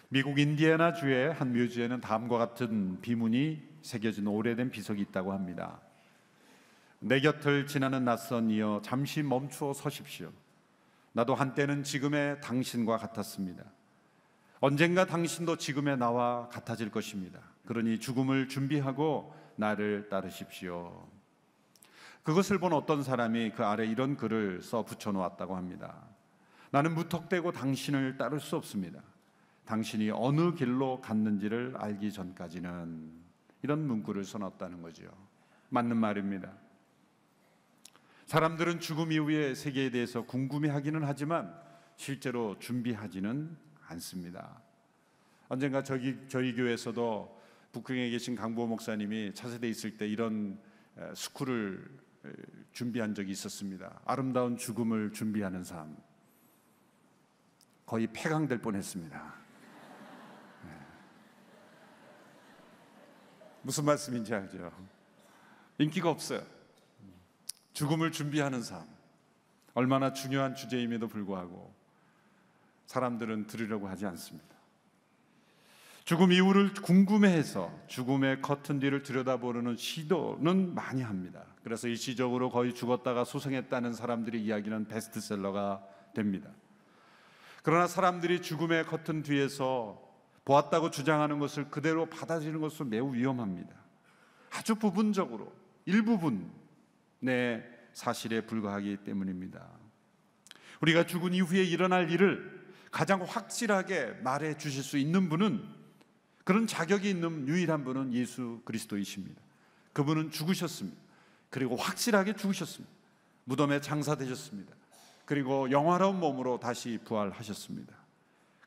미국 인디애나주의 한 묘지에는 다음과 같은 비문이 새겨진 오래된 비석이 있다고 합니다. 내 곁을 지나는 낯선 이여 잠시 멈추어 서십시오. 나도 한때는 지금의 당신과 같았습니다. 언젠가 당신도 지금의 나와 같아질 것입니다. 그러니 죽음을 준비하고 나를 따르십시오. 그것을 본 어떤 사람이 그 아래 이런 글을 써 붙여놓았다고 합니다. 나는 무턱대고 당신을 따를 수 없습니다. 당신이 어느 길로 갔는지를 알기 전까지는. 이런 문구를 써놨다는 거죠. 맞는 말입니다. 사람들은 죽음 이후의 세계에 대해서 궁금해하기는 하지만 실제로 준비하지는 않습니다. 언젠가 저희 교회에서도 북경에 계신 강보호 목사님이 차세대에 있을 때 이런 스쿨을 준비한 적이 있었습니다. 아름다운 죽음을 준비하는 삶. 거의 폐강될 뻔했습니다. 무슨 말씀인지 알죠? 인기가 없어요. 죽음을 준비하는 삶, 얼마나 중요한 주제임에도 불구하고 사람들은 들으려고 하지 않습니다. 죽음 이후를 궁금해해서 죽음의 커튼 뒤를 들여다보는 시도는 많이 합니다. 그래서 일시적으로 거의 죽었다가 소생했다는 사람들의 이야기는 베스트셀러가 됩니다. 그러나 사람들이 죽음의 커튼 뒤에서 보았다고 주장하는 것을 그대로 받아들이는 것은 매우 위험합니다. 아주 부분적으로 일부분의 사실에 불과하기 때문입니다. 우리가 죽은 이후에 일어날 일을 가장 확실하게 말해 주실 수 있는 분은, 그런 자격이 있는 유일한 분은 예수 그리스도이십니다. 그분은 죽으셨습니다. 그리고 확실하게 죽으셨습니다. 무덤에 장사되셨습니다. 그리고 영화로운 몸으로 다시 부활하셨습니다.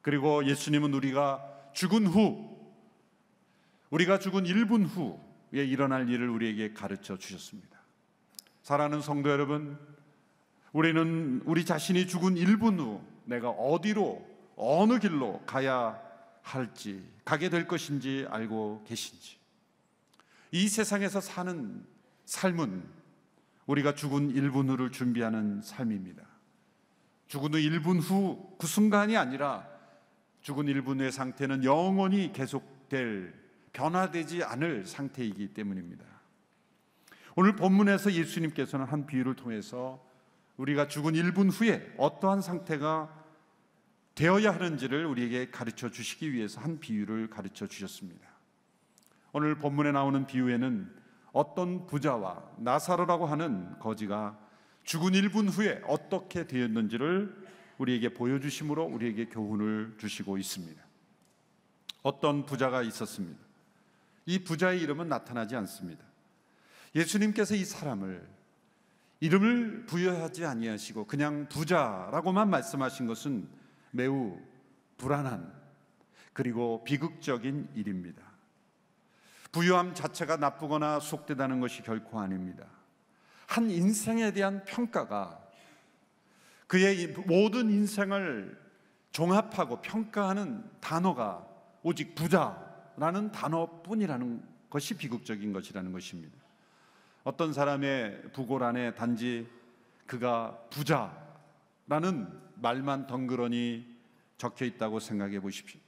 그리고 예수님은 우리가 죽은 후, 우리가 죽은 1분 후에 일어날 일을 우리에게 가르쳐 주셨습니다. 사랑하는 성도 여러분, 우리는 우리 자신이 죽은 1분 후 내가 어디로, 어느 길로 가야 할지, 가게 될 것인지 알고 계신지. 이 세상에서 사는 삶은 우리가 죽은 1분 후를 준비하는 삶입니다. 죽은 후 1분 후 그 순간이 아니라 죽은 1분 후의 상태는 영원히 계속될, 변화되지 않을 상태이기 때문입니다. 오늘 본문에서 예수님께서는 한 비유를 통해서 우리가 죽은 1분 후에 어떠한 상태가 되어야 하는지를 우리에게 가르쳐 주시기 위해서 한 비유를 가르쳐 주셨습니다. 오늘 본문에 나오는 비유에는 어떤 부자와 나사로라고 하는 거지가 죽은 1분 후에 어떻게 되었는지를 우리에게 보여주심으로 우리에게 교훈을 주시고 있습니다. 어떤 부자가 있었습니다. 이 부자의 이름은 나타나지 않습니다. 예수님께서 이 사람을 이름을 부여하지 아니하시고 그냥 부자라고만 말씀하신 것은 매우 불안한, 그리고 비극적인 일입니다. 부유함 자체가 나쁘거나 속되다는 것이 결코 아닙니다. 한 인생에 대한 평가가 그의 모든 인생을 종합하고 평가하는 단어가 오직 부자라는 단어뿐이라는 것이 비극적인 것이라는 것입니다. 어떤 사람의 부고란에 단지 그가 부자라는 말만 덩그러니 적혀 있다고 생각해 보십시오.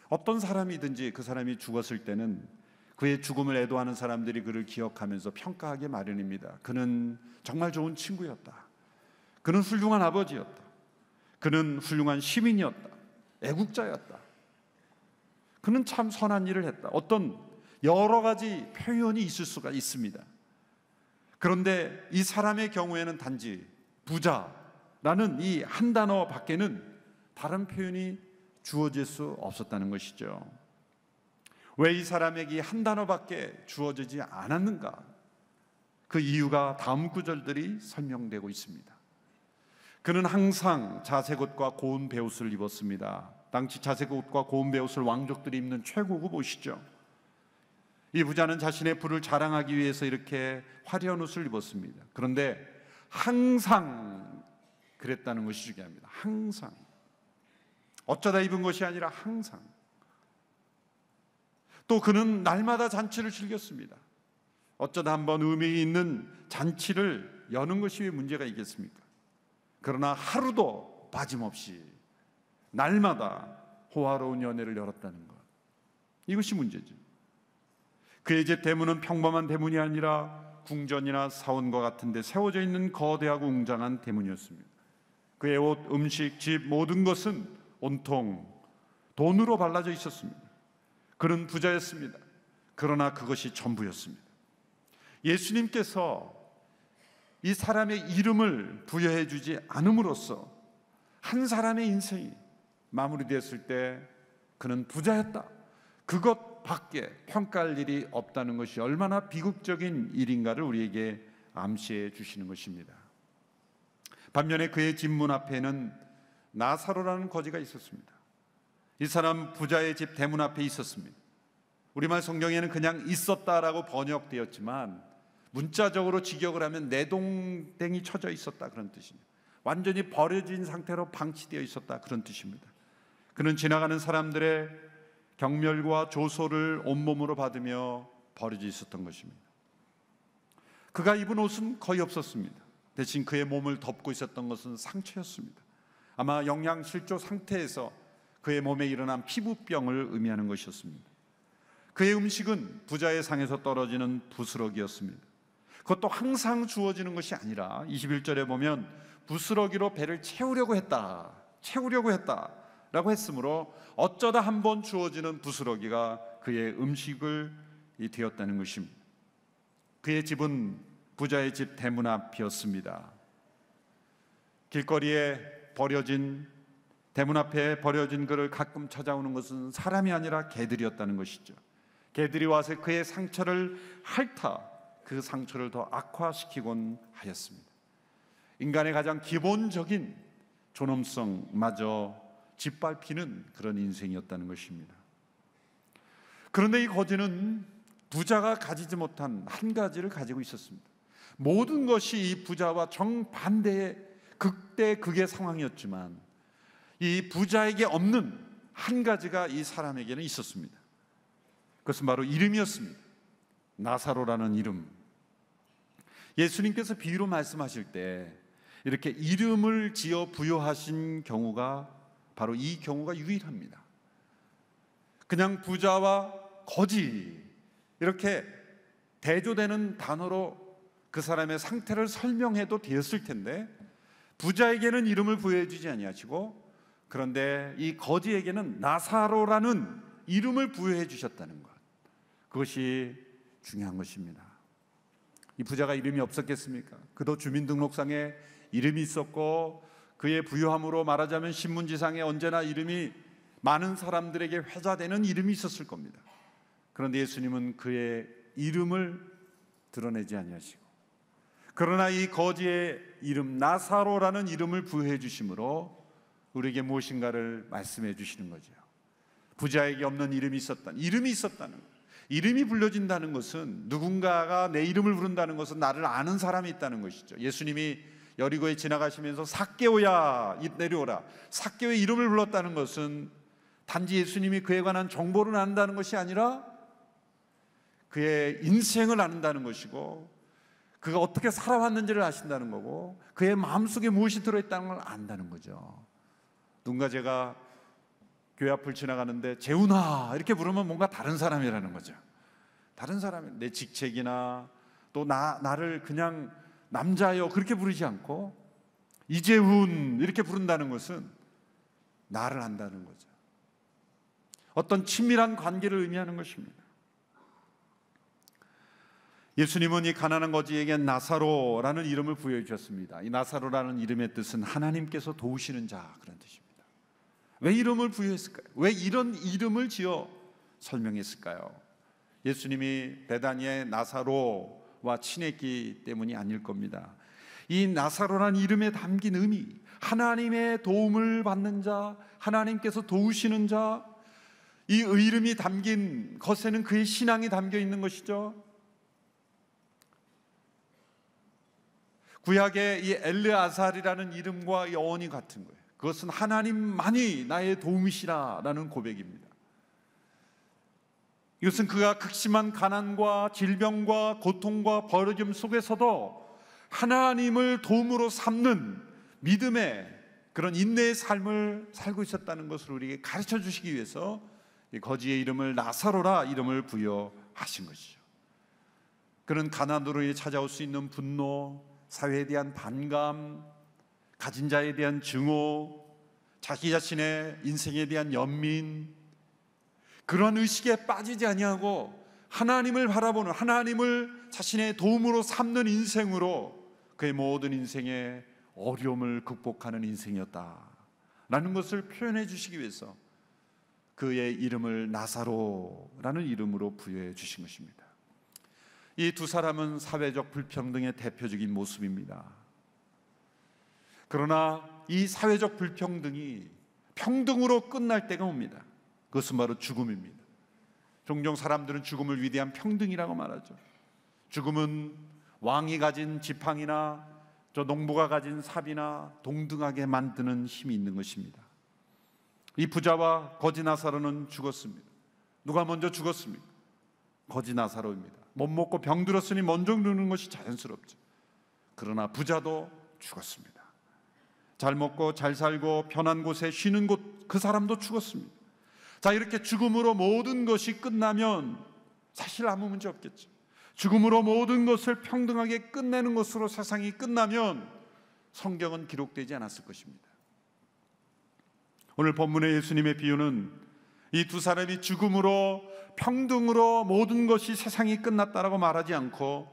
어떤 사람이든지 그 사람이 죽었을 때는 그의 죽음을 애도하는 사람들이 그를 기억하면서 평가하기 마련입니다. 그는 정말 좋은 친구였다. 그는 훌륭한 아버지였다. 그는 훌륭한 시민이었다. 애국자였다. 그는 참 선한 일을 했다. 어떤 여러 가지 표현이 있을 수가 있습니다. 그런데 이 사람의 경우에는 단지 부자라는 이 한 단어 밖에는 다른 표현이 주어질 수 없었다는 것이죠. 왜 이 사람에게 한 단어밖에 주어지지 않았는가? 그 이유가 다음 구절들이 설명되고 있습니다. 그는 항상 자색 옷과 고운 베옷을 입었습니다. 당시 자색 옷과 고운 베옷을 왕족들이 입는 최고급 옷이죠. 이 부자는 자신의 부를 자랑하기 위해서 이렇게 화려한 옷을 입었습니다. 그런데 항상 그랬다는 것이 중요합니다. 항상. 어쩌다 입은 것이 아니라 항상. 또 그는 날마다 잔치를 즐겼습니다. 어쩌다 한번 의미 있는 잔치를 여는 것이 왜 문제가 있겠습니까? 그러나 하루도 빠짐없이 날마다 호화로운 연회를 열었다는 것. 이것이 문제죠. 그의 집 대문은 평범한 대문이 아니라 궁전이나 사원과 같은 데 세워져 있는 거대하고 웅장한 대문이었습니다. 그의 옷, 음식, 집 모든 것은 온통 돈으로 발라져 있었습니다. 그는 부자였습니다. 그러나 그것이 전부였습니다. 예수님께서 이 사람의 이름을 부여해 주지 않음으로써 한 사람의 인생이 마무리되었을 때 그는 부자였다, 그것밖에 평가할 일이 없다는 것이 얼마나 비극적인 일인가를 우리에게 암시해 주시는 것입니다. 반면에 그의 집 문 앞에는 나사로라는 거지가 있었습니다. 이 사람 부자의 집 대문 앞에 있었습니다. 우리말 성경에는 그냥 있었다라고 번역되었지만 문자적으로 직역을 하면 내동댕이 쳐져 있었다, 그런 뜻입니다. 완전히 버려진 상태로 방치되어 있었다, 그런 뜻입니다. 그는 지나가는 사람들의 경멸과 조소를 온몸으로 받으며 버려져 있었던 것입니다. 그가 입은 옷은 거의 없었습니다. 대신 그의 몸을 덮고 있었던 것은 상처였습니다. 아마 영양실조 상태에서 그의 몸에 일어난 피부병을 의미하는 것이었습니다. 그의 음식은 부자의 상에서 떨어지는 부스러기였습니다. 그것도 항상 주어지는 것이 아니라 21절에 보면 부스러기로 배를 채우려고 했다라고 했으므로 어쩌다 한 번 주어지는 부스러기가 그의 음식을 되었다는 것입니다. 그의 집은 부자의 집 대문 앞이었습니다. 길거리에 버려진, 대문 앞에 버려진 그를 가끔 찾아오는 것은 사람이 아니라 개들이었다는 것이죠. 개들이 와서 그의 상처를 핥아 그 상처를 더 악화시키곤 하였습니다. 인간의 가장 기본적인 존엄성마저 짓밟히는 그런 인생이었다는 것입니다. 그런데 이 거지는 부자가 가지지 못한 한 가지를 가지고 있었습니다. 모든 것이 이 부자와 정반대의 극의 상황이었지만 이 부자에게 없는 한 가지가 이 사람에게는 있었습니다. 그것은 바로 이름이었습니다. 나사로라는 이름. 예수님께서 비유로 말씀하실 때 이렇게 이름을 지어 부여하신 경우가 바로 이 경우가 유일합니다. 그냥 부자와 거지 이렇게 대조되는 단어로 그 사람의 상태를 설명해도 되었을 텐데 부자에게는 이름을 부여해 주지 아니하시고 그런데 이 거지에게는 나사로라는 이름을 부여해 주셨다는 것, 그것이 중요한 것입니다. 이 부자가 이름이 없었겠습니까? 그도 주민등록상에 이름이 있었고 그의 부유함으로 말하자면 신문지상에 언제나 이름이 많은 사람들에게 회자되는 이름이 있었을 겁니다. 그런데 예수님은 그의 이름을 드러내지 아니하시고 그러나 이 거지의 이름 나사로라는 이름을 부여해 주심으로 우리에게 무엇인가를 말씀해 주시는 거죠. 부자에게 없는 이름이 있었다는 것. 이름이 불려진다는 것은 누군가가 내 이름을 부른다는 것은 나를 아는 사람이 있다는 것이죠. 예수님이 여리고에 지나가시면서 삭개오야 내려오라, 삭개오의 이름을 불렀다는 것은 단지 예수님이 그에 관한 정보를 안다는 것이 아니라 그의 인생을 아는다는 것이고 그가 어떻게 살아왔는지를 아신다는 거고 그의 마음속에 무엇이 들어있다는 걸 안다는 거죠. 누군가 제가 교회 앞을 지나가는데 재훈아 이렇게 부르면 뭔가 다른 사람이라는 거죠. 다른 사람이 내 직책이나 또 나를 그냥 남자여 그렇게 부르지 않고 이재훈 이렇게 부른다는 것은 나를 안다는 거죠. 어떤 친밀한 관계를 의미하는 것입니다. 예수님은 이 가난한 거지에게 나사로라는 이름을 부여해 주셨습니다. 이 나사로라는 이름의 뜻은 하나님께서 도우시는 자, 그런 뜻입니다. 왜 이름을 부여했을까요? 왜 이런 이름을 지어 설명했을까요? 예수님이 베다니의 나사로와 친했기 때문이 아닐 겁니다. 이 나사로라는 이름에 담긴 의미, 하나님의 도움을 받는 자, 하나님께서 도우시는 자, 이 이름이 담긴 것에는 그의 신앙이 담겨 있는 것이죠. 구약의 이 엘르아살이라는 이름과 어원이 같은 거예요. 그것은 하나님만이 나의 도움이시라라는 고백입니다. 이것은 그가 극심한 가난과 질병과 고통과 버려짐 속에서도 하나님을 도움으로 삼는 믿음의 그런 인내의 삶을 살고 있었다는 것을 우리에게 가르쳐 주시기 위해서 이 거지의 이름을 나사로라 이름을 부여하신 것이죠. 그는 가난으로 인해 찾아올 수 있는 분노, 사회에 대한 반감, 가진 자에 대한 증오, 자기 자신의 인생에 대한 연민, 그런 의식에 빠지지 아니하고 하나님을 바라보는, 하나님을 자신의 도움으로 삼는 인생으로 그의 모든 인생의 어려움을 극복하는 인생이었다라는 것을 표현해 주시기 위해서 그의 이름을 나사로라는 이름으로 부여해 주신 것입니다. 이 두 사람은 사회적 불평등의 대표적인 모습입니다. 그러나 이 사회적 불평등이 평등으로 끝날 때가 옵니다. 그것은 바로 죽음입니다. 종종 사람들은 죽음을 위대한 평등이라고 말하죠. 죽음은 왕이 가진 지팡이나 저 농부가 가진 삽이나 동등하게 만드는 힘이 있는 것입니다. 이 부자와 거지 나사로는 죽었습니다. 누가 먼저 죽었습니까? 거지 나사로입니다. 못 먹고 병들었으니 먼저 죽는 것이 자연스럽죠. 그러나 부자도 죽었습니다. 잘 먹고 잘 살고 편한 곳에 쉬는 곳, 그 사람도 죽었습니다. 자, 이렇게 죽음으로 모든 것이 끝나면 사실 아무 문제 없겠죠. 죽음으로 모든 것을 평등하게 끝내는 것으로 세상이 끝나면 성경은 기록되지 않았을 것입니다. 오늘 본문의 예수님의 비유는 이 두 사람이 죽음으로 평등으로 모든 것이 세상이 끝났다라고 말하지 않고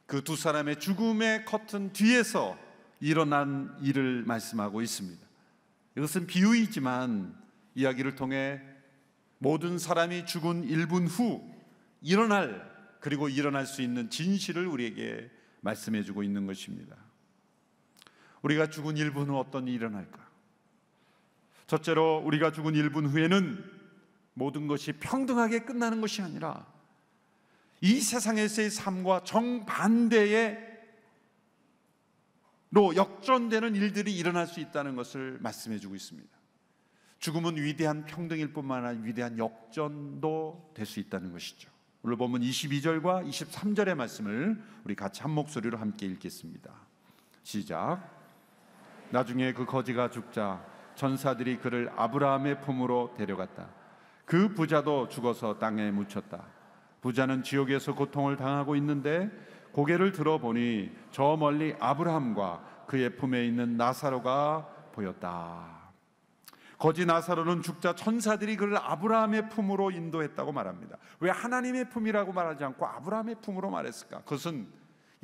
그 두 사람의 죽음의 커튼 뒤에서 일어난 일을 말씀하고 있습니다. 이것은 비유이지만 이야기를 통해 모든 사람이 죽은 1분 후 그리고 일어날 수 있는 진실을 우리에게 말씀해 주고 있는 것입니다. 우리가 죽은 1분 후 어떤 일이 일어날까? 첫째로 우리가 죽은 1분 후에는 모든 것이 평등하게 끝나는 것이 아니라 이 세상에서의 삶과 정반대로 역전되는 일들이 일어날 수 있다는 것을 말씀해 주고 있습니다. 죽음은 위대한 평등일 뿐만 아니라 위대한 역전도 될 수 있다는 것이죠. 오늘 본문 22절과 23절의 말씀을 우리 같이 한 목소리로 함께 읽겠습니다. 시작. 나중에 그 거지가 죽자 천사들이 그를 아브라함의 품으로 데려갔다. 그 부자도 죽어서 땅에 묻혔다. 부자는 지옥에서 고통을 당하고 있는데 고개를 들어보니 저 멀리 아브라함과 그의 품에 있는 나사로가 보였다. 거지 나사로는 죽자 천사들이 그를 아브라함의 품으로 인도했다고 말합니다. 왜 하나님의 품이라고 말하지 않고 아브라함의 품으로 말했을까? 그것은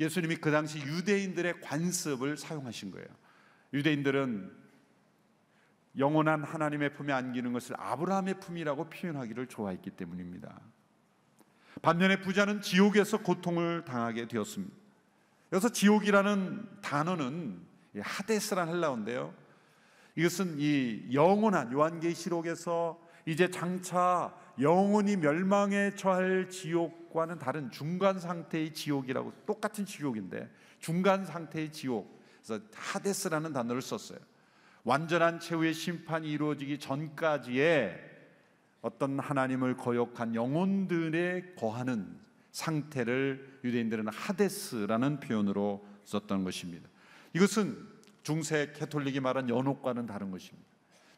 예수님이 그 당시 유대인들의 관습을 사용하신 거예요. 유대인들은 영원한 하나님의 품에 안기는 것을 아브라함의 품이라고 표현하기를 좋아했기 때문입니다. 반면에 부자는 지옥에서 고통을 당하게 되었습니다. 여기서 지옥이라는 단어는 하데스라는 헬라어인데요, 이것은 이 영원한, 요한계시록에서 이제 장차 영원히 멸망에 처할 지옥과는 다른 중간 상태의 지옥이라고, 똑같은 지옥인데 중간 상태의 지옥, 그래서 하데스라는 단어를 썼어요. 완전한 최후의 심판이 이루어지기 전까지의 어떤 하나님을 거역한 영혼들의 거하는 상태를 유대인들은 하데스라는 표현으로 썼던 것입니다. 이것은 중세 캐톨릭이 말한 연옥과는 다른 것입니다.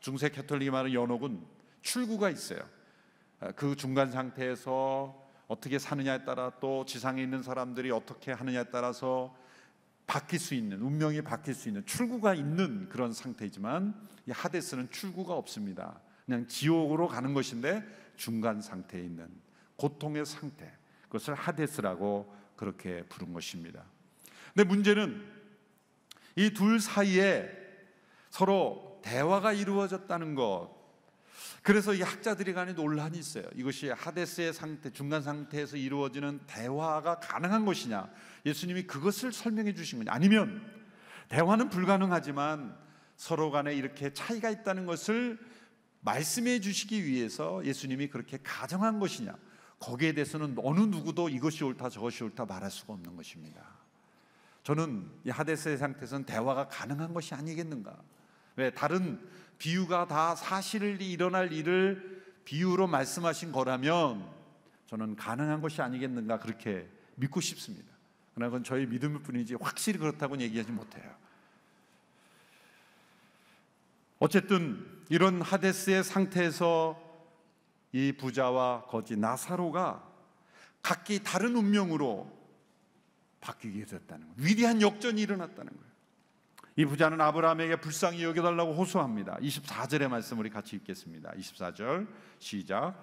중세 캐톨릭이 말한 연옥은 출구가 있어요. 그 중간 상태에서 어떻게 사느냐에 따라, 또 지상에 있는 사람들이 어떻게 하느냐에 따라서 바뀔 수 있는, 운명이 바뀔 수 있는 출구가 있는 그런 상태이지만 이 하데스는 출구가 없습니다. 그냥 지옥으로 가는 것인데 중간 상태에 있는 고통의 상태, 그것을 하데스라고 그렇게 부른 것입니다. 근데 문제는 이 둘 사이에 서로 대화가 이루어졌다는 것, 그래서 이 학자들이 간에 논란이 있어요. 이것이 하데스의 상태, 중간 상태에서 이루어지는 대화가 가능한 것이냐, 예수님이 그것을 설명해 주신 거냐, 아니면 대화는 불가능하지만 서로 간에 이렇게 차이가 있다는 것을 말씀해 주시기 위해서 예수님이 그렇게 가정한 것이냐, 거기에 대해서는 어느 누구도 이것이 옳다 저것이 옳다 말할 수가 없는 것입니다. 저는 이 하데스의 상태에서는 대화가 가능한 것이 아니겠는가. 왜? 다른 비유가 다 사실이 일어날 일을 비유로 말씀하신 거라면 저는 가능한 것이 아니겠는가 그렇게 믿고 싶습니다. 그러나 그건 저의 믿음일 뿐이지 확실히 그렇다고는 얘기하지 못해요. 어쨌든 이런 하데스의 상태에서 이 부자와 거지 나사로가 각기 다른 운명으로 바뀌게 됐다는 거예요. 위대한 역전이 일어났다는 거예요. 이 부자는 아브라함에게 불쌍히 여겨달라고 호소합니다. 24절의 말씀 우리 같이 읽겠습니다. 24절 시작.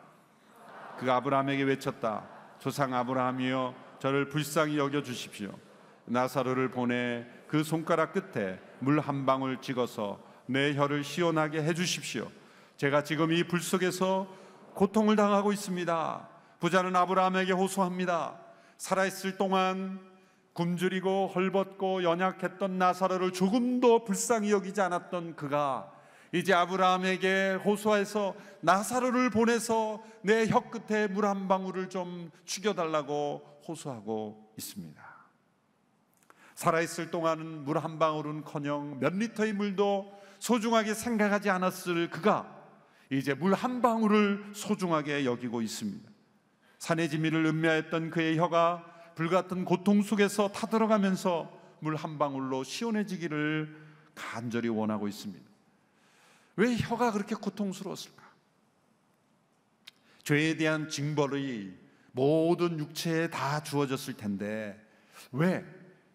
그가 아브라함에게 외쳤다. 조상 아브라함이여 저를 불쌍히 여겨주십시오. 나사로를 보내 그 손가락 끝에 물 한 방울 찍어서 내 혀를 시원하게 해주십시오. 제가 지금 이 불 속에서 고통을 당하고 있습니다. 부자는 아브라함에게 호소합니다. 살아있을 동안 굶주리고 헐벗고 연약했던 나사로를 조금도 불쌍히 여기지 않았던 그가 이제 아브라함에게 호소해서 나사로를 보내서 내 혀 끝에 물 한 방울을 좀 죽여달라고 호소하고 있습니다. 살아있을 동안은 물 한 방울은커녕 몇 리터의 물도 소중하게 생각하지 않았을 그가 이제 물 한 방울을 소중하게 여기고 있습니다. 산의 지미를 음미했던 그의 혀가 불같은 고통 속에서 타들어가면서 물 한 방울로 시원해지기를 간절히 원하고 있습니다. 왜 혀가 그렇게 고통스러웠을까? 죄에 대한 징벌이 모든 육체에 다 주어졌을 텐데 왜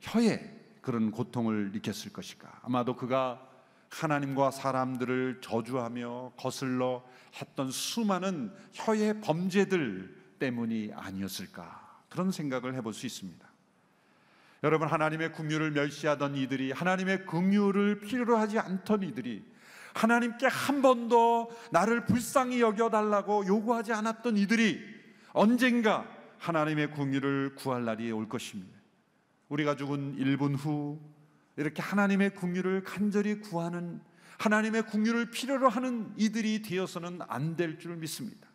혀에 그런 고통을 느꼈을 것일까? 아마도 그가 하나님과 사람들을 저주하며 거슬러 했던 수많은 혀의 범죄들 때문이 아니었을까? 그런 생각을 해볼 수 있습니다. 여러분, 하나님의 긍휼을 멸시하던 이들이, 하나님의 긍휼을 필요로 하지 않던 이들이, 하나님께 한 번도 나를 불쌍히 여겨달라고 요구하지 않았던 이들이 언젠가 하나님의 긍휼을 구할 날이 올 것입니다. 우리가 죽은 1분 후 이렇게 하나님의 긍휼을 간절히 구하는, 하나님의 긍휼을 필요로 하는 이들이 되어서는 안 될 줄 믿습니다.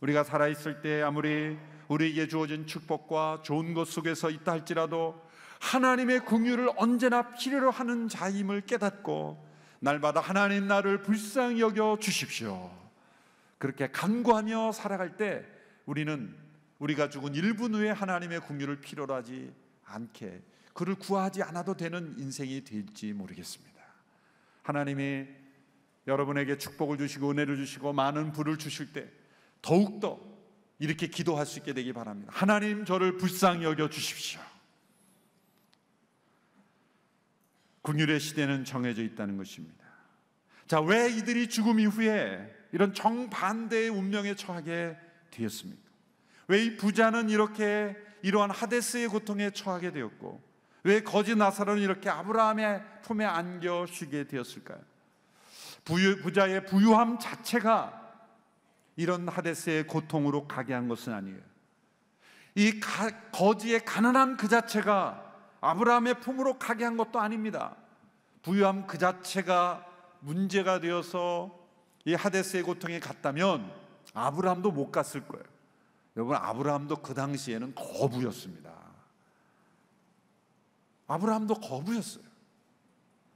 우리가 살아있을 때 아무리 우리에게 주어진 축복과 좋은 것 속에서 있다 할지라도 하나님의 긍휼을 언제나 필요로 하는 자임을 깨닫고 날마다 하나님 나를 불쌍히 여겨 주십시오, 그렇게 간구하며 살아갈 때 우리가 죽은 1분 후에 하나님의 긍휼을 필요로 하지 않게, 그를 구하지 않아도 되는 인생이 될지 모르겠습니다. 하나님이 여러분에게 축복을 주시고 은혜를 주시고 많은 부를 주실 때 더욱더 이렇게 기도할 수 있게 되기 바랍니다. 하나님, 저를 불쌍히 여겨 주십시오. 긍휼의 시대는 정해져 있다는 것입니다. 자, 왜 이들이 죽음 이후에 이런 정반대의 운명에 처하게 되었습니까? 왜 이 부자는 이렇게 이러한 하데스의 고통에 처하게 되었고, 왜 거지 나사로는 이렇게 아브라함의 품에 안겨 쉬게 되었을까요? 부자의 부유함 자체가 이런 하데스의 고통으로 가게 한 것은 아니에요. 이 거지의 가난함 그 자체가 아브라함의 품으로 가게 한 것도 아닙니다. 부유함 그 자체가 문제가 되어서 이 하데스의 고통에 갔다면 아브라함도 못 갔을 거예요. 여러분, 아브라함도 그 당시에는 거부였습니다. 아브라함도 거부였어요.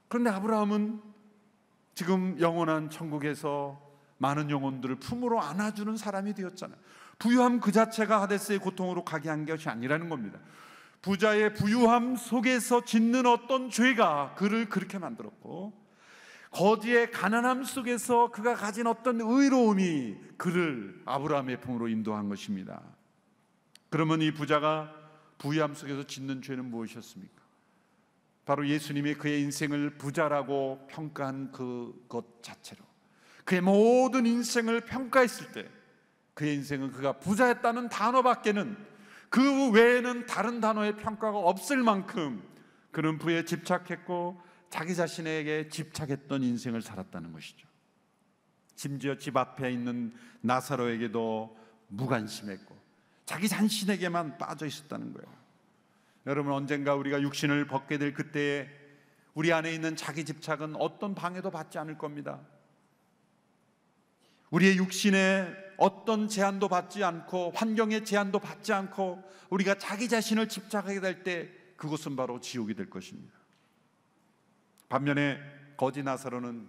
그런데 아브라함은 지금 영원한 천국에서 많은 영혼들을 품으로 안아주는 사람이 되었잖아요. 부유함 그 자체가 하데스의 고통으로 가게 한 것이 아니라는 겁니다. 부자의 부유함 속에서 짓는 어떤 죄가 그를 그렇게 만들었고, 거지의 가난함 속에서 그가 가진 어떤 의로움이 그를 아브라함의 품으로 인도한 것입니다. 그러면 이 부자가 부유함 속에서 짓는 죄는 무엇이었습니까? 바로 예수님이 그의 인생을 부자라고 평가한 그것 자체로, 그의 모든 인생을 평가했을 때 그의 인생은 그가 부자였다는 단어밖에는, 그 외에는 다른 단어의 평가가 없을 만큼 그는 부에 집착했고 자기 자신에게 집착했던 인생을 살았다는 것이죠. 심지어 집 앞에 있는 나사로에게도 무관심했고 자기 자신에게만 빠져 있었다는 거예요. 여러분, 언젠가 우리가 육신을 벗게 될 그때에 우리 안에 있는 자기 집착은 어떤 방해도 받지 않을 겁니다. 우리의 육신에 어떤 제한도 받지 않고 환경의 제한도 받지 않고 우리가 자기 자신을 집착하게 될 때 그것은 바로 지옥이 될 것입니다. 반면에 거지 나사로는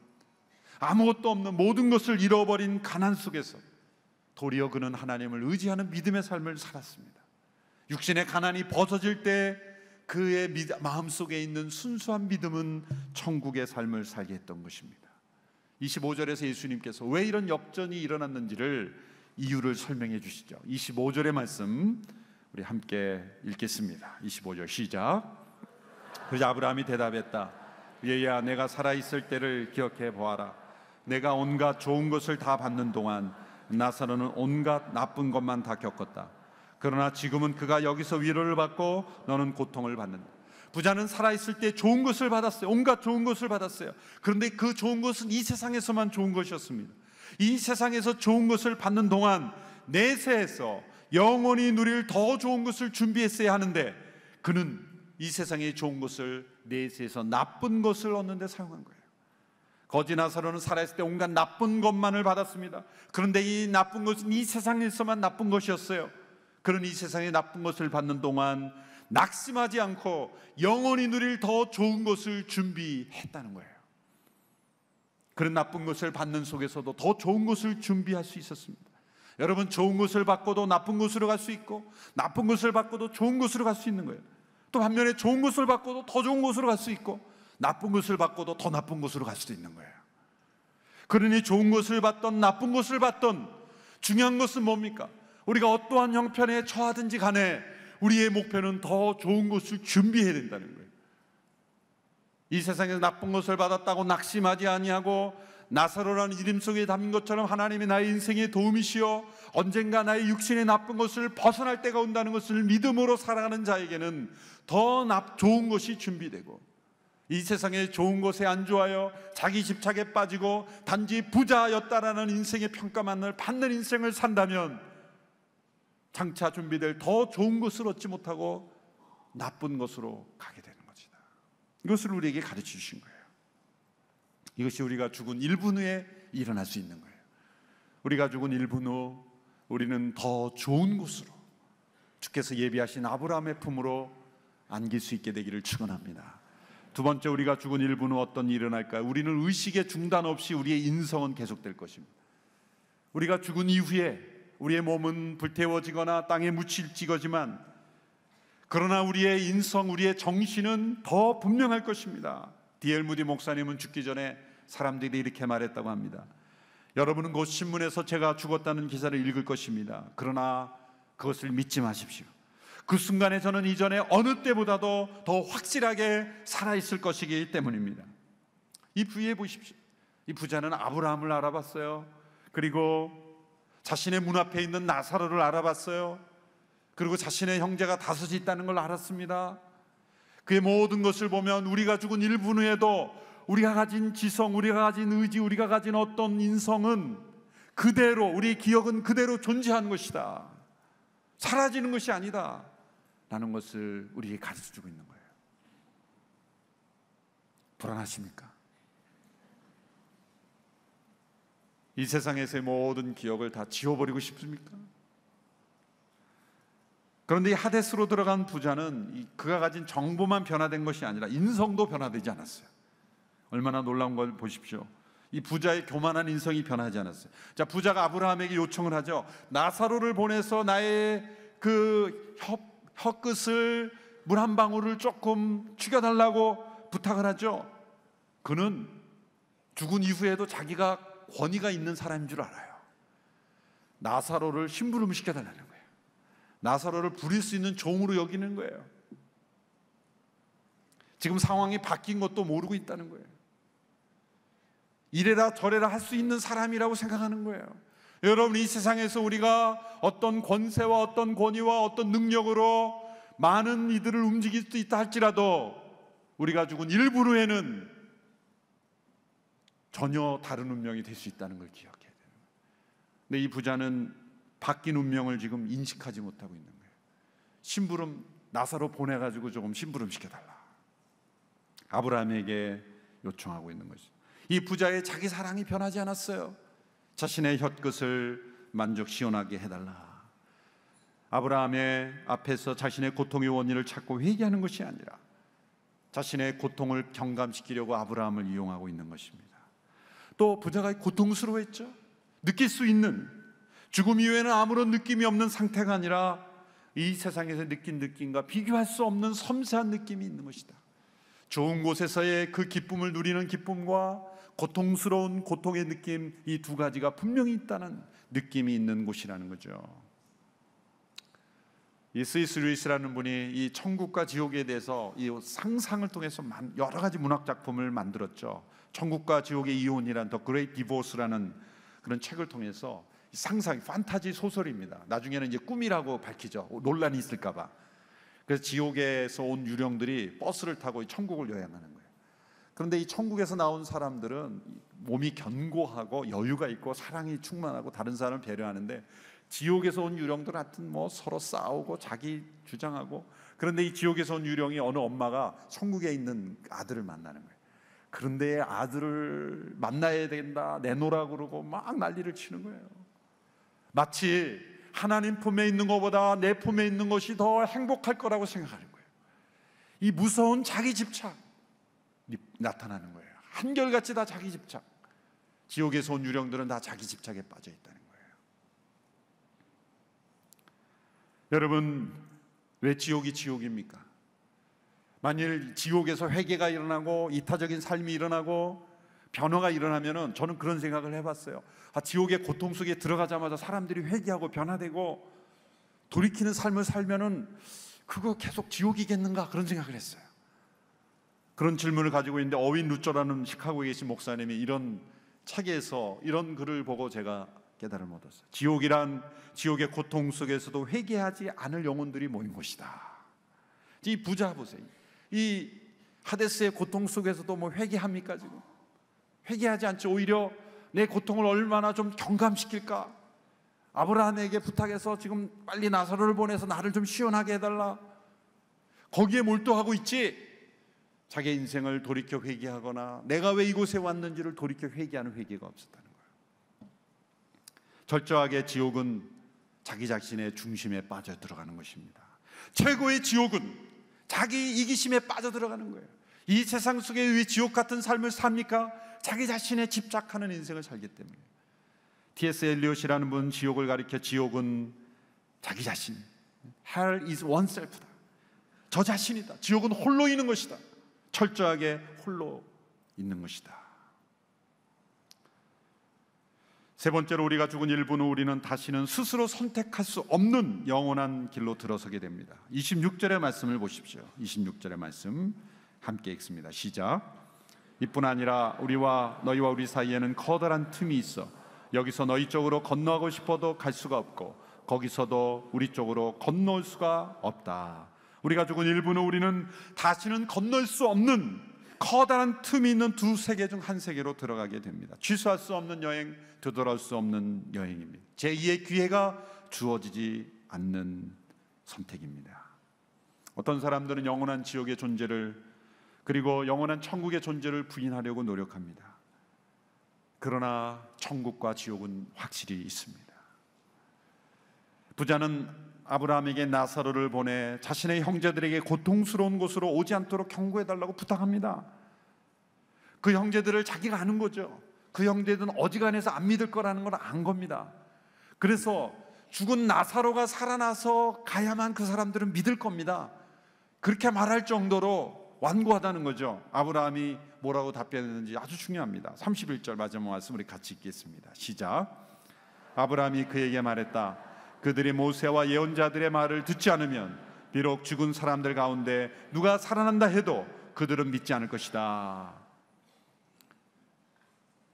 아무것도 없는 모든 것을 잃어버린 가난 속에서 도리어 그는 하나님을 의지하는 믿음의 삶을 살았습니다. 육신의 가난이 벗어질 때 그의 마음속에 있는 순수한 믿음은 천국의 삶을 살게 했던 것입니다. 25절에서 예수님께서 왜 이런 역전이 일어났는지를 이유를 설명해 주시죠. 25절의 말씀 우리 함께 읽겠습니다. 25절 시작. 그러자 아브라함이 대답했다. 얘야, 내가 살아있을 때를 기억해 보아라. 내가 온갖 좋은 것을 다 받는 동안 나사로는 온갖 나쁜 것만 다 겪었다. 그러나 지금은 그가 여기서 위로를 받고 너는 고통을 받는다. 부자는 살아있을 때 좋은 것을 받았어요. 온갖 좋은 것을 받았어요. 그런데 그 좋은 것은 이 세상에서만 좋은 것이었습니다. 이 세상에서 좋은 것을 받는 동안 내세에서 영원히 누릴 더 좋은 것을 준비했어야 하는데 그는 이 세상의 좋은 것을 내세에서 나쁜 것을 얻는 데 사용한 거예요. 거지 나사로는 살아있을 때 온갖 나쁜 것만을 받았습니다. 그런데 이 나쁜 것은 이 세상에서만 나쁜 것이었어요. 그런 이 세상의 나쁜 것을 받는 동안 낙심하지 않고 영원히 누릴 더 좋은 것을 준비했다는 거예요. 그런 나쁜 것을 받는 속에서도 더 좋은 것을 준비할 수 있었습니다. 여러분, 좋은 것을 받고도 나쁜 곳으로 갈 수 있고 나쁜 것을 받고도 좋은 곳으로 갈 수 있는 거예요. 또 반면에 좋은 것을 받고도 더 좋은 곳으로 갈 수 있고 나쁜 것을 받고도 더 나쁜 곳으로 갈 수도 있는 거예요. 그러니 좋은 것을 받던 나쁜 것을 받던 중요한 것은 뭡니까? 우리가 어떠한 형편에 처하든지 간에 우리의 목표는 더 좋은 것을 준비해야 된다는 거예요. 이 세상에서 나쁜 것을 받았다고 낙심하지 아니하고 나사로라는 이름 속에 담긴 것처럼 하나님이 나의 인생의 도움이시여 언젠가 나의 육신의 나쁜 것을 벗어날 때가 온다는 것을 믿음으로 살아가는 자에게는 더 좋은 것이 준비되고, 이 세상에 좋은 것에 안주하여 자기 집착에 빠지고 단지 부자였다라는 인생의 평가만을 받는 인생을 산다면 장차 준비될 더 좋은 것을 얻지 못하고 나쁜 것으로 가게 되는 것이다. 이것을 우리에게 가르쳐 주신 거예요. 이것이 우리가 죽은 1분 후에 일어날 수 있는 거예요. 우리가 죽은 1분 후 우리는 더 좋은 곳으로 주께서 예비하신 아브라함의 품으로 안길 수 있게 되기를 축원합니다. 두 번째, 우리가 죽은 1분 후 어떤 일이 일어날까요? 우리는 의식의 중단 없이 우리의 인성은 계속될 것입니다. 우리가 죽은 이후에 우리의 몸은 불태워지거나 땅에 묻힐지거지만 그러나 우리의 인성, 우리의 정신은 더 분명할 것입니다. D.L. 무디 목사님은 죽기 전에 사람들이 이렇게 말했다고 합니다. 여러분은 곧 신문에서 제가 죽었다는 기사를 읽을 것입니다. 그러나 그것을 믿지 마십시오. 그 순간에 저는 이전에 어느 때보다도 더 확실하게 살아있을 것이기 때문입니다. 이 부위에 보십시오. 이 부자는 아브라함을 알아봤어요. 그리고 자신의 문 앞에 있는 나사로를 알아봤어요. 그리고 자신의 형제가 5이 있다는 걸 알았습니다. 그의 모든 것을 보면 우리가 죽은 1분 후에도 우리가 가진 지성, 우리가 가진 의지, 우리가 가진 어떤 인성은 그대로, 우리의 기억은 그대로 존재하는 것이다, 사라지는 것이 아니다 라는 것을 우리에게 가르쳐주고 있는 거예요. 불안하십니까? 이 세상에서의 모든 기억을 다 지워버리고 싶습니까? 그런데 이 하데스로 들어간 부자는 그가 가진 정보만 변화된 것이 아니라 인성도 변화되지 않았어요. 얼마나 놀라운 걸 보십시오. 이 부자의 교만한 인성이 변하지 않았어요. 자, 부자가 아브라함에게 요청을 하죠. 나사로를 보내서 나의 그 혀끝을 물 한 방울을 조금 죽여달라고 부탁을 하죠. 그는 죽은 이후에도 자기가 권위가 있는 사람인 줄 알아요. 나사로를 심부름 시켜달라는 거예요. 나사로를 부릴 수 있는 종으로 여기는 거예요. 지금 상황이 바뀐 것도 모르고 있다는 거예요. 이래라 저래라 할 수 있는 사람이라고 생각하는 거예요. 여러분, 이 세상에서 우리가 어떤 권세와 어떤 권위와 어떤 능력으로 많은 이들을 움직일 수 있다 할지라도 우리가 죽은 1분 후에는 전혀 다른 운명이 될 수 있다는 걸 기억해야 돼요. 근데 이 부자는 바뀐 운명을 지금 인식하지 못하고 있는 거예요. 심부름 나사로 보내가지고 조금 심부름 시켜달라, 아브라함에게 요청하고 있는 것이죠. 이 부자의 자기 사랑이 변하지 않았어요. 자신의 혀끝을 만족 시원하게 해달라. 아브라함의 앞에서 자신의 고통의 원인을 찾고 회개하는 것이 아니라 자신의 고통을 경감시키려고 아브라함을 이용하고 있는 것입니다. 또 부자가 고통스러워했죠. 느낄 수 있는, 죽음 이후에는 아무런 느낌이 없는 상태가 아니라 이 세상에서 느낀 느낌과 비교할 수 없는 섬세한 느낌이 있는 것이다. 좋은 곳에서의 그 기쁨을 누리는 기쁨과 고통스러운 고통의 느낌, 이 두 가지가 분명히 있다는 느낌이 있는 곳이라는 거죠. 이 C.S. 루이스라는 분이 이 천국과 지옥에 대해서 이 상상을 통해서 여러 가지 문학 작품을 만들었죠. 천국과 지옥의 이혼이란 더 그레이트 디보스라는 그런 책을 통해서 상상, 판타지 소설입니다. 나중에는 이제 꿈이라고 밝히죠. 논란이 있을까봐. 그래서 지옥에서 온 유령들이 버스를 타고 천국을 여행하는 거예요. 그런데 이 천국에서 나온 사람들은 몸이 견고하고 여유가 있고 사랑이 충만하고 다른 사람을 배려하는데, 지옥에서 온 유령들 같은 서로 싸우고 자기 주장하고, 그런데 이 지옥에서 온 유령이 어느 엄마가 천국에 있는 아들을 만나는 거예요. 그런데 아들을 만나야 된다, 내놓으라고 그러고 막 난리를 치는 거예요. 마치 하나님 품에 있는 것보다 내 품에 있는 것이 더 행복할 거라고 생각하는 거예요. 이 무서운 자기 집착이 나타나는 거예요. 한결같이 다 자기 집착. 지옥에서 온 유령들은 다 자기 집착에 빠져 있다는 거예요. 여러분, 왜 지옥이 지옥입니까? 만일 지옥에서 회개가 일어나고 이타적인 삶이 일어나고 변화가 일어나면은, 저는 그런 생각을 해봤어요. 지옥의 고통 속에 들어가자마자 사람들이 회개하고 변화되고 돌이키는 삶을 살면은 그거 계속 지옥이겠는가, 그런 생각을 했어요. 그런 질문을 가지고 있는데, 어윈 루저라는 시카고에 계신 목사님이 이런 책에서 이런 글을 보고 제가 깨달음을 얻었어요. 지옥이란 지옥의 고통 속에서도 회개하지 않을 영혼들이 모인 곳이다. 이 부자 보세요. 이 하데스의 고통 속에서도 회개합니까? 지금 회개하지 않죠. 오히려 내 고통을 얼마나 좀 경감시킬까, 아브라함에게 부탁해서 지금 빨리 나사로를 보내서 나를 좀 시원하게 해달라, 거기에 몰두하고 있지, 자기 인생을 돌이켜 회개하거나 내가 왜 이곳에 왔는지를 돌이켜 회개하는 회개가 없었다는 거예요. 철저하게 지옥은 자기 자신의 중심에 빠져 들어가는 것입니다. 최고의 지옥은 자기 이기심에 빠져 들어가는 거예요. 이 세상 속에 왜 지옥 같은 삶을 삽니까? 자기 자신에 집착하는 인생을 살기 때문에. T.S. 엘리엇이라는 분, 지옥을 가리켜 지옥은 자기 자신, Hell is oneself다. 저 자신이다. 지옥은 홀로 있는 것이다. 철저하게 홀로 있는 것이다. 세 번째로, 우리가 죽은 일본 후 우리는 다시는 스스로 선택할 수 없는 영원한 길로 들어서게 됩니다. 26절의 말씀을 보십시오. 26절의 말씀 함께 읽습니다. 시작. 이뿐 아니라 너희와 우리 사이에는 커다란 틈이 있어 여기서 너희 쪽으로 건너가고 싶어도 갈 수가 없고 거기서도 우리 쪽으로 건너올 수가 없다. 우리가 죽은 일본 후 우리는 다시는 건널 수 없는 커다란 틈이 있는 두 세계 중 한 세계로 들어가게 됩니다. 취소할 수 없는 여행, 되돌아올 수 없는 여행입니다. 제2의 기회가 주어지지 않는 선택입니다. 어떤 사람들은 영원한 지옥의 존재를, 그리고 영원한 천국의 존재를 부인하려고 노력합니다. 그러나 천국과 지옥은 확실히 있습니다. 부자는 아브라함에게 나사로를 보내 자신의 형제들에게 고통스러운 곳으로 오지 않도록 경고해달라고 부탁합니다. 그 형제들을 자기가 아는 거죠. 그 형제들은 어지간해서 안 믿을 거라는 걸 안 겁니다. 그래서 죽은 나사로가 살아나서 가야만 그 사람들은 믿을 겁니다. 그렇게 말할 정도로 완고하다는 거죠. 아브라함이 뭐라고 답변했는지 아주 중요합니다. 31절 마지막 말씀 우리 같이 읽겠습니다. 시작. 아브라함이 그에게 말했다. 그들이 모세와 예언자들의 말을 듣지 않으면 비록 죽은 사람들 가운데 누가 살아난다 해도 그들은 믿지 않을 것이다.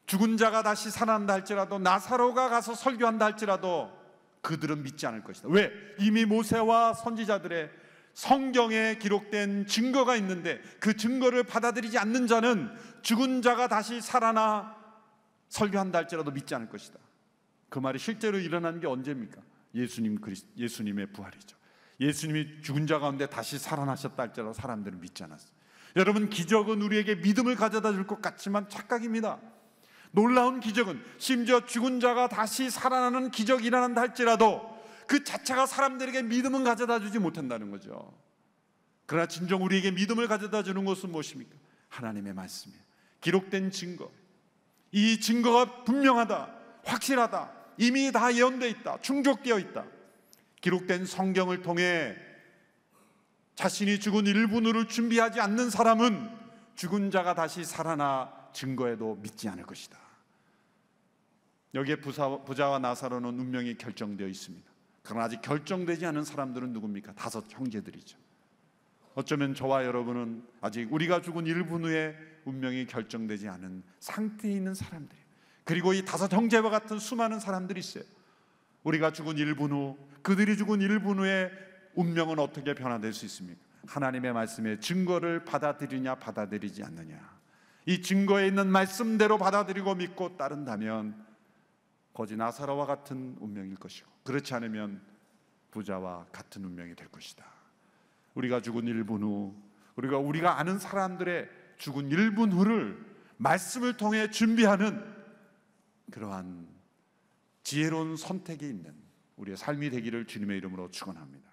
죽은 자가 다시 살아난다 할지라도, 나사로가 가서 설교한다 할지라도 그들은 믿지 않을 것이다. 왜? 이미 모세와 선지자들의 성경에 기록된 증거가 있는데 그 증거를 받아들이지 않는 자는 죽은 자가 다시 살아나 설교한다 할지라도 믿지 않을 것이다. 그 말이 실제로 일어난 게 언제입니까? 예수님의 부활이죠. 예수님이 죽은 자 가운데 다시 살아나셨다 할지라도 사람들은 믿지 않았어요. 여러분, 기적은 우리에게 믿음을 가져다 줄 것 같지만 착각입니다. 놀라운 기적은, 심지어 죽은 자가 다시 살아나는 기적이 일어난다 할지라도 그 자체가 사람들에게 믿음은 가져다 주지 못한다는 거죠. 그러나 진정 우리에게 믿음을 가져다 주는 것은 무엇입니까? 하나님의 말씀이에요. 기록된 증거. 이 증거가 분명하다, 확실하다, 이미 다 예언되어 있다, 충족되어 있다. 기록된 성경을 통해 자신이 죽은 1분 후를 준비하지 않는 사람은 죽은 자가 다시 살아나 증거해도 믿지 않을 것이다. 여기에 부자와 나사로는 운명이 결정되어 있습니다. 그러나 아직 결정되지 않은 사람들은 누굽니까? 5 형제들이죠. 어쩌면 저와 여러분은 아직 우리가 죽은 1분 후에 운명이 결정되지 않은 상태에 있는 사람들이에요. 그리고 이 5 형제와 같은 수많은 사람들이 있어요. 우리가 죽은 1분 후, 그들이 죽은 1분 후에 운명은 어떻게 변화될 수 있습니까? 하나님의 말씀의 증거를 받아들이냐 받아들이지 않느냐. 이 증거에 있는 말씀대로 받아들이고 믿고 따른다면 거지 나사로와 같은 운명일 것이고, 그렇지 않으면 부자와 같은 운명이 될 것이다. 우리가 죽은 1분 후, 우리가 아는 사람들의 죽은 1분 후를 말씀을 통해 준비하는 그러한 지혜로운 선택이 있는 우리의 삶이 되기를 주님의 이름으로 축원합니다.